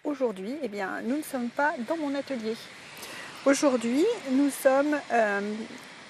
aujourd'hui, eh bien, nous ne sommes pas dans mon atelier. Aujourd'hui, nous sommes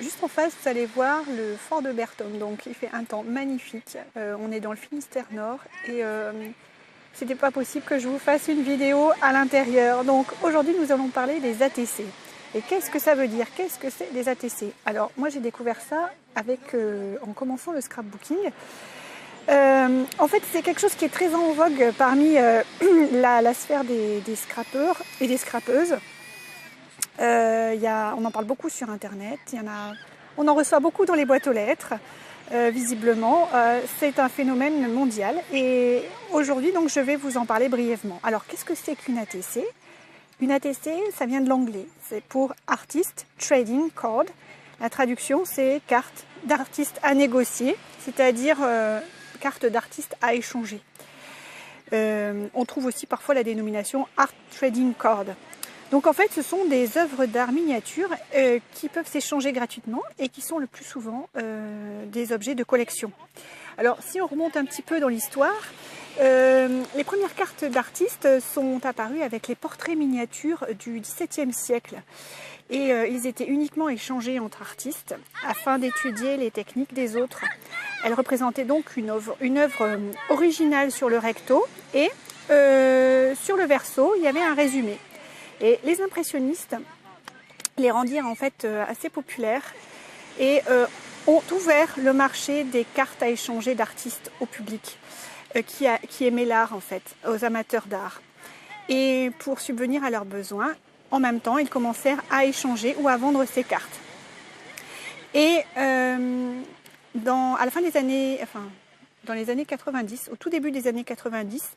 juste en face, vous allez voir le fort de Berthogne. Donc il fait un temps magnifique. On est dans le Finistère Nord et c'était pas possible que je vous fasse une vidéo à l'intérieur. Donc aujourd'hui, nous allons parler des ATC. Et qu'est-ce que ça veut dire? Qu'est-ce que c'est des ATC? Alors moi, j'ai découvert ça en commençant le scrapbooking. En fait, c'est quelque chose qui est très en vogue parmi la sphère des scrappeurs et des scrappeuses. On en parle beaucoup sur Internet, on en reçoit beaucoup dans les boîtes aux lettres, visiblement. C'est un phénomène mondial et aujourd'hui, donc, je vais vous en parler brièvement. Alors, qu'est-ce que c'est qu'une ATC? Une ATC, ça vient de l'anglais, c'est pour Artist Trading Card. La traduction, c'est carte d'artiste à négocier, c'est-à-dire carte d'artiste à échanger. On trouve aussi parfois la dénomination Art Trading Card. Donc en fait, ce sont des œuvres d'art miniatures qui peuvent s'échanger gratuitement et qui sont le plus souvent des objets de collection. Alors si on remonte un petit peu dans l'histoire, les premières cartes d'artistes sont apparues avec les portraits miniatures du XVIIe siècle. Et ils étaient uniquement échangés entre artistes afin d'étudier les techniques des autres. Elles représentaient donc une œuvre originale sur le recto et sur le verso, il y avait un résumé. Et les impressionnistes les rendirent en fait assez populaires et ont ouvert le marché des cartes à échanger d'artistes au public qui aimait l'art en fait, aux amateurs d'art. Et pour subvenir à leurs besoins, en même temps, ils commencèrent à échanger ou à vendre ces cartes. Et à la fin des années, dans les années 90, au tout début des années 90,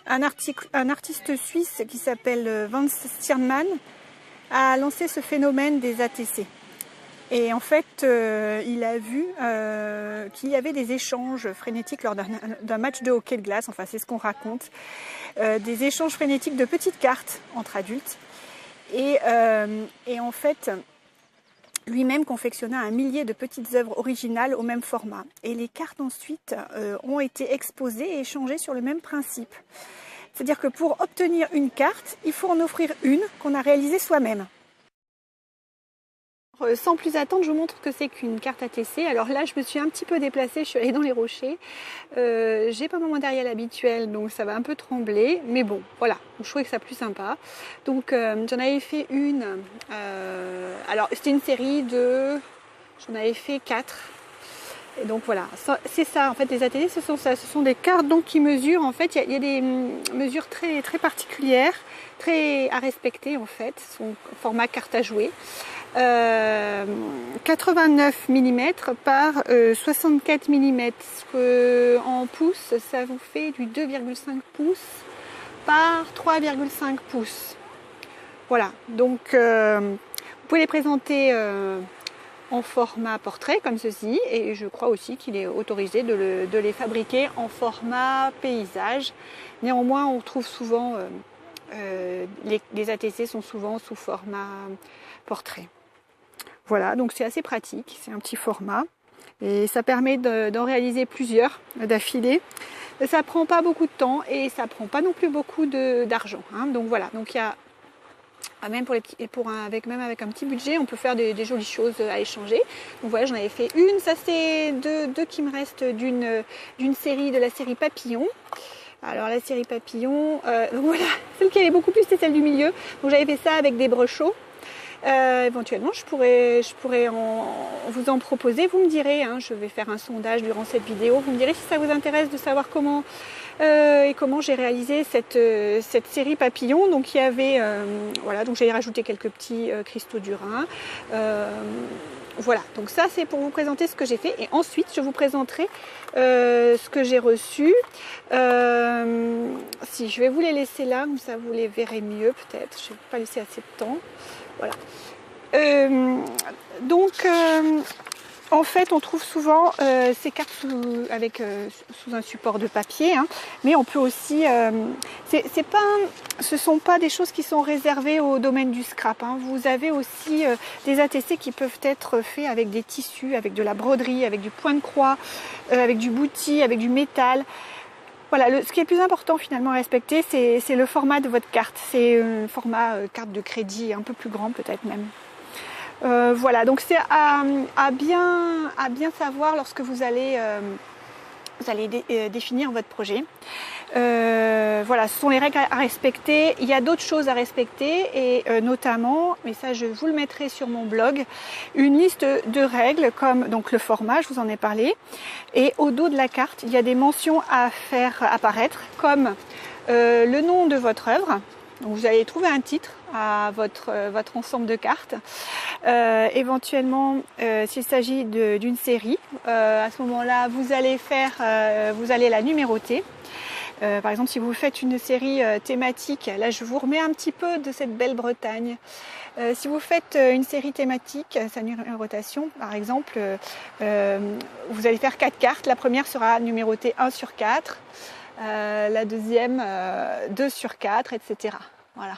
un artiste suisse qui s'appelle Vance Stirnman a lancé ce phénomène des ATC. Et en fait, il a vu qu'il y avait des échanges frénétiques lors d'un match de hockey de glace, enfin c'est ce qu'on raconte, des échanges frénétiques de petites cartes entre adultes. Et en fait, lui-même confectionna un millier de petites œuvres originales au même format. Et les cartes ensuite ont été exposées et échangées sur le même principe. C'est-à-dire que pour obtenir une carte, il faut en offrir une qu'on a réalisée soi-même. Sans plus attendre, je vous montre ce que c'est qu'une carte ATC. Alors là, je me suis un petit peu déplacée, je suis allée dans les rochers. J'ai pas mon matériel habituel, donc ça va un peu trembler. Mais bon, voilà, je trouvais que ça plus sympa. Donc j'en avais fait une. Alors c'était une série de... J'en avais fait 4. Et donc voilà, c'est ça en fait, les ATC, ce sont ça. Ce sont des cartes donc, qui mesurent, en fait, il y a des mesures très, très particulières, très à respecter en fait, son format carte à jouer. 89 mm par 64 mm, en pouces, ça vous fait du 2,5 pouces par 3,5 pouces. Voilà, donc vous pouvez les présenter en format portrait comme ceci, et je crois aussi qu'il est autorisé de les fabriquer en format paysage. Néanmoins, on trouve souvent, les ATC sont souvent sous format portrait. Voilà, donc c'est assez pratique, c'est un petit format et ça permet d'en réaliser plusieurs d'affilée. Ça prend pas beaucoup de temps et ça prend pas non plus beaucoup d'argent. Hein. Donc voilà, donc il y a même avec un petit budget, on peut faire des jolies choses à échanger. Donc voilà, j'en avais fait une. Ça c'est deux qui me restent d'une série, de la série Papillon. Alors la série Papillon, voilà, celle qui allait beaucoup plus, c'est celle du milieu. Donc j'avais fait ça avec des brochets. Éventuellement, je pourrais vous en proposer. Vous me direz, hein, je vais faire un sondage durant cette vidéo. Vous me direz si ça vous intéresse de savoir comment j'ai réalisé cette série Papillon. Donc il y avait, voilà, donc j'ai rajouté quelques petits cristaux d'Urin. Voilà, donc ça c'est pour vous présenter ce que j'ai fait. Et ensuite, je vous présenterai ce que j'ai reçu. Si je vais vous les laisser là, comme ça vous les verrez mieux peut-être. Je ne vais pas laisser assez de temps. Voilà. En fait, on trouve souvent ces cartes sous un support de papier, hein, mais on peut aussi... ce ne sont pas des choses qui sont réservées au domaine du scrap. Hein. Vous avez aussi des ATC qui peuvent être faits avec des tissus, avec de la broderie, avec du point de croix, avec du bouti, avec du métal. Voilà, ce qui est le plus important finalement à respecter, c'est le format de votre carte. C'est un format carte de crédit un peu plus grand peut-être même. Voilà, donc c'est à bien savoir lorsque vous allez définir votre projet. Voilà, ce sont les règles à respecter. Il y a d'autres choses à respecter et notamment, mais ça je vous le mettrai sur mon blog, une liste de règles comme donc le format, je vous en ai parlé, et au dos de la carte, il y a des mentions à faire apparaître comme le nom de votre œuvre. Donc vous allez trouver un titre à votre ensemble de cartes. Éventuellement, s'il s'agit d'une série, à ce moment-là, vous allez la numéroter. Par exemple, si vous faites une série thématique, là je vous remets un petit peu de cette belle Bretagne. Si vous faites une série thématique, sa numérotation, par exemple, vous allez faire 4 cartes. La première sera numérotée 1 sur 4. La deuxième 2 sur 4, etc. Voilà.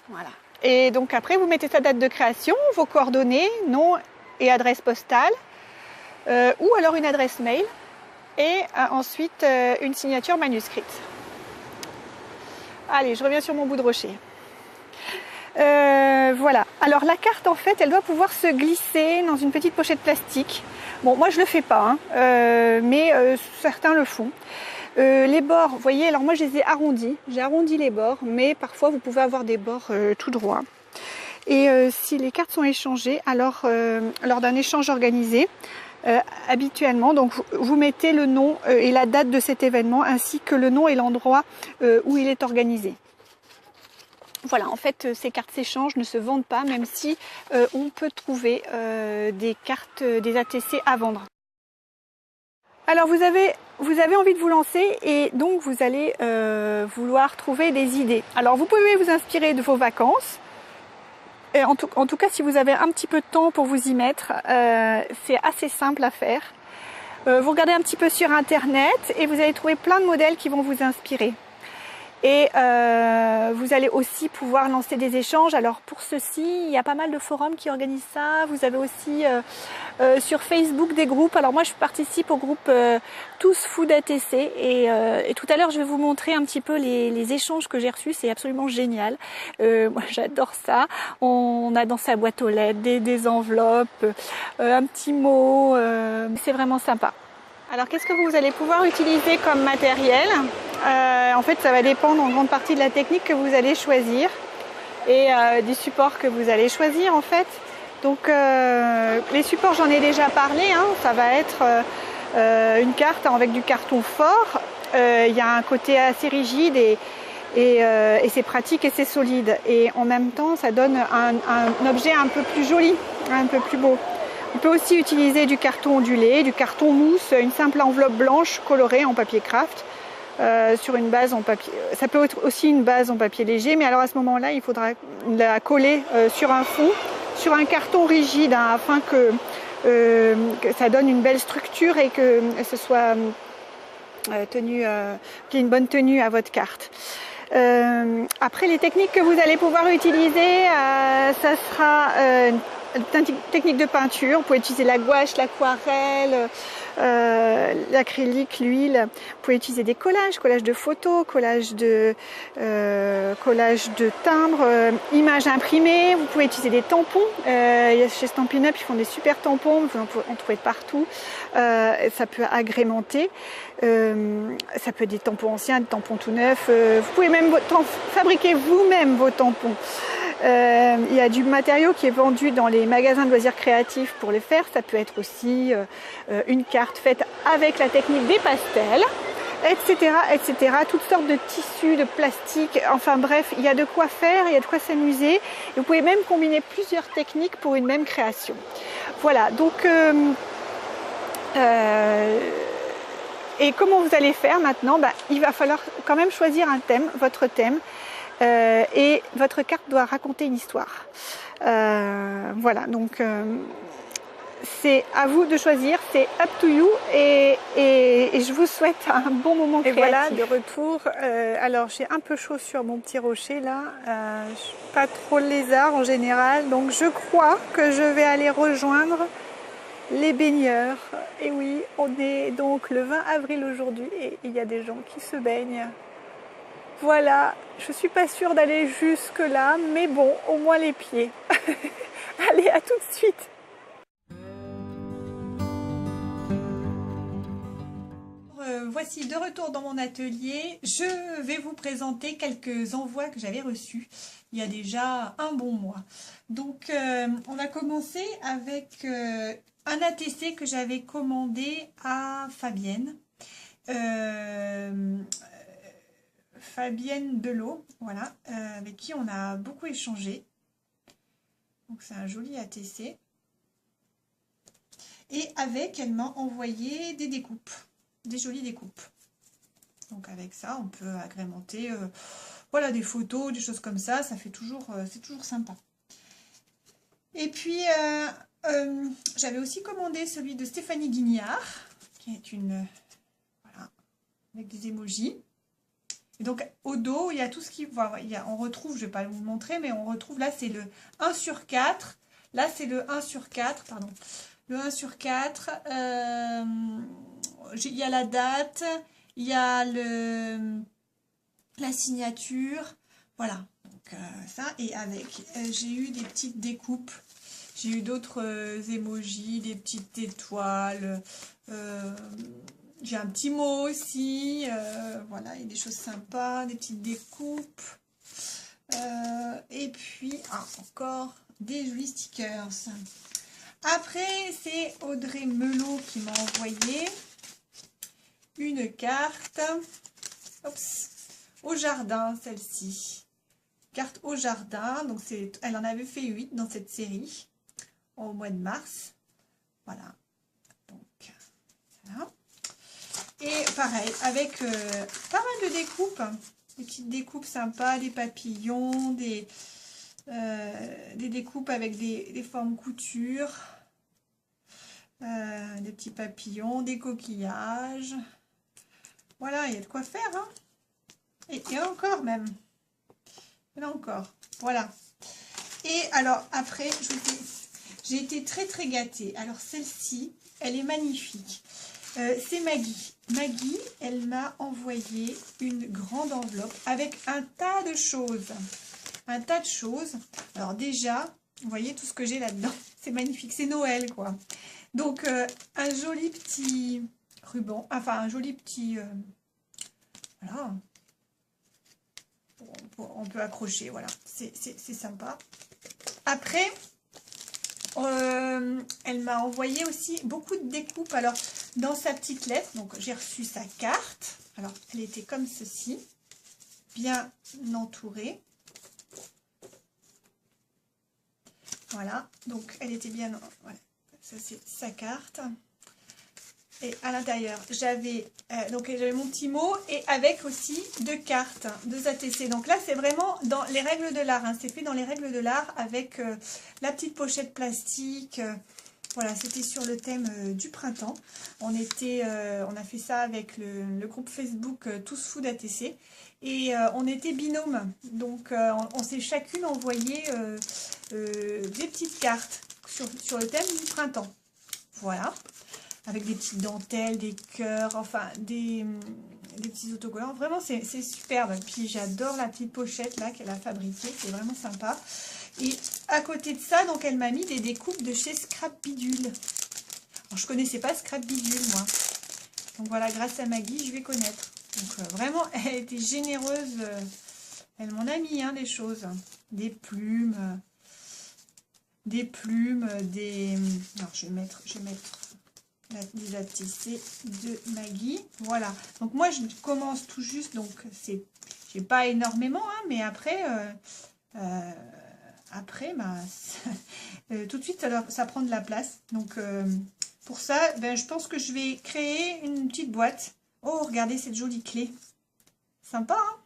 Voilà. Et donc après, vous mettez sa date de création, vos coordonnées, nom et adresse postale, ou alors une adresse mail, et ensuite une signature manuscrite. Allez, je reviens sur mon bout de rocher. Voilà. Alors la carte, en fait, elle doit pouvoir se glisser dans une petite pochette plastique. Bon, moi je le fais pas, mais certains le font. Les bords, vous voyez, alors moi je les ai arrondis. J'ai arrondi les bords, mais parfois vous pouvez avoir des bords tout droits. Et si les cartes sont échangées, alors lors d'un échange organisé, habituellement, donc vous mettez le nom et la date de cet événement, ainsi que le nom et l'endroit où il est organisé. Voilà, en fait, ces cartes s'échangent, ne se vendent pas, même si on peut trouver des cartes, des ATC à vendre. Alors vous avez envie de vous lancer et donc vous allez vouloir trouver des idées. Alors vous pouvez vous inspirer de vos vacances. Et en tout cas, si vous avez un petit peu de temps pour vous y mettre, c'est assez simple à faire. Vous regardez un petit peu sur internet et vous allez trouver plein de modèles qui vont vous inspirer. Et vous allez aussi pouvoir lancer des échanges. Alors pour ceci, il y a pas mal de forums qui organisent ça. Vous avez aussi sur Facebook des groupes. Alors moi je participe au groupe Tous Food ATC et tout à l'heure je vais vous montrer un petit peu les échanges que j'ai reçus. C'est absolument génial. Moi j'adore ça. On a dans sa boîte aux lettres des enveloppes, un petit mot. C'est vraiment sympa. Alors qu'est-ce que vous allez pouvoir utiliser comme matériel? En fait ça va dépendre en grande partie de la technique que vous allez choisir et du support que vous allez choisir en fait. Donc les supports j'en ai déjà parlé, ça va être une carte avec du carton fort, il y a un côté assez rigide et c'est pratique et c'est solide et en même temps ça donne un objet un peu plus joli, un peu plus beau. On peut aussi utiliser du carton ondulé, du carton mousse, une simple enveloppe blanche colorée en papier craft sur une base en papier. Ça peut être aussi une base en papier léger, mais alors à ce moment-là, il faudra la coller sur un fond, sur un carton rigide, afin que ça donne une belle structure et que ce soit qu'il y ait une bonne tenue à votre carte. Après, les techniques que vous allez pouvoir utiliser, ça sera technique de peinture. Vous pouvez utiliser la gouache, l'aquarelle, l'acrylique, l'huile. Vous pouvez utiliser des collages de photos, collages de timbres, images imprimées. Vous pouvez utiliser des tampons. Chez Stampin' Up, ils font des super tampons. Vous en trouvez partout. Ça peut agrémenter. Ça peut être des tampons anciens, des tampons tout neufs. Vous pouvez même fabriquer vous-même vos tampons. Il y a du matériau qui est vendu dans les magasins de loisirs créatifs pour les faire. Ça peut être aussi une carte faite avec la technique des pastels, etc., etc. Toutes sortes de tissus, de plastique. Enfin bref, il y a de quoi faire, il y a de quoi s'amuser. Et vous pouvez même combiner plusieurs techniques pour une même création. Voilà, donc et comment vous allez faire maintenant? Il va falloir quand même choisir un thème, votre thème. Et votre carte doit raconter une histoire. Voilà, donc c'est à vous de choisir, c'est up to you et je vous souhaite un bon moment créatif. Et voilà, de retour. Alors j'ai un peu chaud sur mon petit rocher là, je suis pas trop le lézard en général, donc je crois que je vais aller rejoindre les baigneurs. Et oui, on est donc le 20 avril aujourd'hui et il y a des gens qui se baignent. Voilà, je suis pas sûre d'aller jusque là, mais bon, au moins les pieds. Allez, à tout de suite. Voici de retour dans mon atelier. Je vais vous présenter quelques envois que j'avais reçus il y a déjà un bon mois. Donc on a commencé avec un ATC que j'avais commandé à Fabienne. Fabienne Delot, voilà, avec qui on a beaucoup échangé. Donc c'est un joli ATC. Et avec, elle m'a envoyé des découpes, des jolies découpes. Donc avec ça, on peut agrémenter voilà, des photos, des choses comme ça. Ça fait toujours, c'est toujours sympa. Et puis, j'avais aussi commandé celui de Stéphanie Guignard, qui est une... voilà, avec des emojis. Et donc, au dos, il y a tout ce qui... Voilà, on retrouve, je ne vais pas vous le montrer, mais on retrouve, là, c'est le 1/4. Là, c'est le 1/4, pardon. Le 1/4. Il y a la date, il y a la signature. Voilà, donc ça. Et avec, j'ai eu des petites découpes. J'ai eu d'autres emojis, des petites étoiles. J'ai un petit mot aussi. Voilà, il y a des choses sympas, des petites découpes. Et puis, encore des jolis stickers. Après, c'est Audrey Melot qui m'a envoyé une carte. Oups, au jardin, celle-ci. Carte au jardin. Donc, elle en avait fait 8 dans cette série au mois de mars. Voilà. Donc, voilà. Et pareil, avec pas mal de découpes. Des petites découpes sympas, des papillons, des découpes avec des formes couture, des petits papillons, des coquillages. Voilà, il y a de quoi faire. Hein. Et encore même. Il y en a encore. Voilà. Et alors, après, j'ai été très très gâtée. Alors, celle-ci, elle est magnifique. C'est Maggie. Maggie, elle m'a envoyé une grande enveloppe avec un tas de choses. Un tas de choses. Alors déjà, vous voyez tout ce que j'ai là-dedans. C'est magnifique. C'est Noël, quoi. Donc, un joli petit ruban. Enfin, un joli petit... voilà. On peut accrocher, voilà. C'est sympa. Après... elle m'a envoyé aussi beaucoup de découpes. Alors, dans sa petite lettre, donc j'ai reçu sa carte. Alors, elle était comme ceci, bien entourée. Voilà, donc elle était bien... Voilà, ça c'est sa carte. Et à l'intérieur, j'avais mon petit mot et avec aussi 2 cartes, 2 ATC. Donc là, c'est vraiment dans les règles de l'art. Hein. C'est fait dans les règles de l'art avec la petite pochette plastique. Voilà, c'était sur le thème du printemps. On a fait ça avec le groupe Facebook Tous Food ATC. Et on était binôme. Donc, on s'est chacune envoyé des petites cartes sur le thème du printemps. Voilà. Avec des petites dentelles, des cœurs, enfin des petits autocollants. Vraiment, c'est superbe. Puis j'adore la petite pochette là qu'elle a fabriquée. C'est vraiment sympa. Et à côté de ça, donc elle m'a mis des découpes de chez Scrap Bidule. Alors, je connaissais pas Scrap Bidule, moi. Donc voilà, grâce à Maggie, je vais connaître. Donc vraiment, elle était généreuse. Elle m'en a mis des choses. Des plumes. Alors, je vais mettre les ATC de Maggie. Voilà. Donc moi, je commence tout juste. Donc, j'ai pas énormément, mais après... tout de suite, ça prend de la place. Donc, pour ça, je pense que je vais créer une petite boîte. Oh, regardez cette jolie clé. Sympa, hein?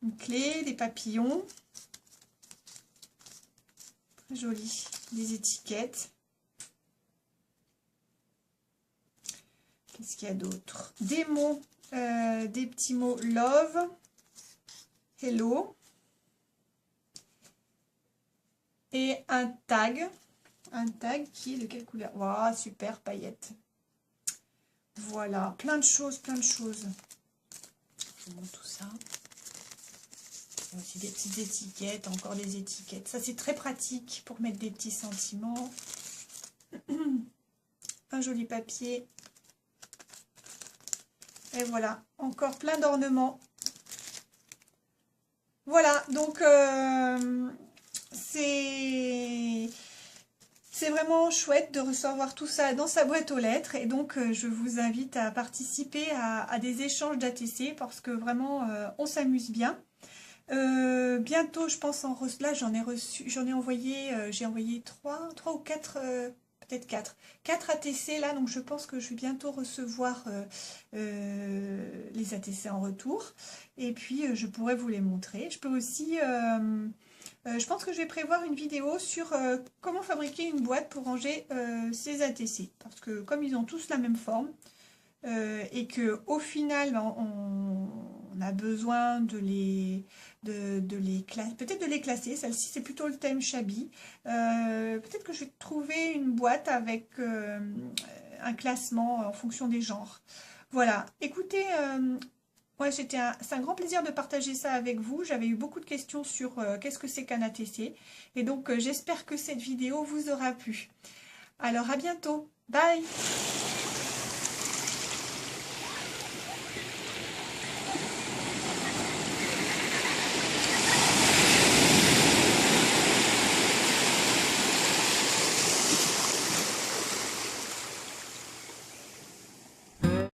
Une clé, des papillons. Très joli. Des étiquettes. Qu'est-ce qu'il y a d'autre? Des mots, des petits mots love, hello. Et un tag un tag qui est de quelle couleur? Waouh, super, paillettes. Voilà, plein de choses, plein de choses. Je vous montre tout ça. Il y a aussi des petites étiquettes, encore des étiquettes. Ça, c'est très pratique pour mettre des petits sentiments. Un joli papier. Et voilà, encore plein d'ornements. Voilà, donc c'est vraiment chouette de recevoir tout ça dans sa boîte aux lettres. Et donc, je vous invite à participer à des échanges d'ATC parce que vraiment, on s'amuse bien. Bientôt, je pense, là, j'en ai envoyé, j'ai envoyé 3 ou 4, peut-être 4 ATC là, donc je pense que je vais bientôt recevoir les ATC en retour. Et puis, je pourrais vous les montrer. Je peux aussi... je pense que je vais prévoir une vidéo sur comment fabriquer une boîte pour ranger ces ATC. Parce que comme ils ont tous la même forme, et que au final ben, on a besoin de les peut-être de les classer. Celle-ci c'est plutôt le thème Shabby. Peut-être que je vais trouver une boîte avec un classement en fonction des genres. Voilà, écoutez, ouais, c'est un grand plaisir de partager ça avec vous. J'avais eu beaucoup de questions sur qu'est-ce que c'est qu'un ATC. Et donc j'espère que cette vidéo vous aura plu. Alors à bientôt, bye!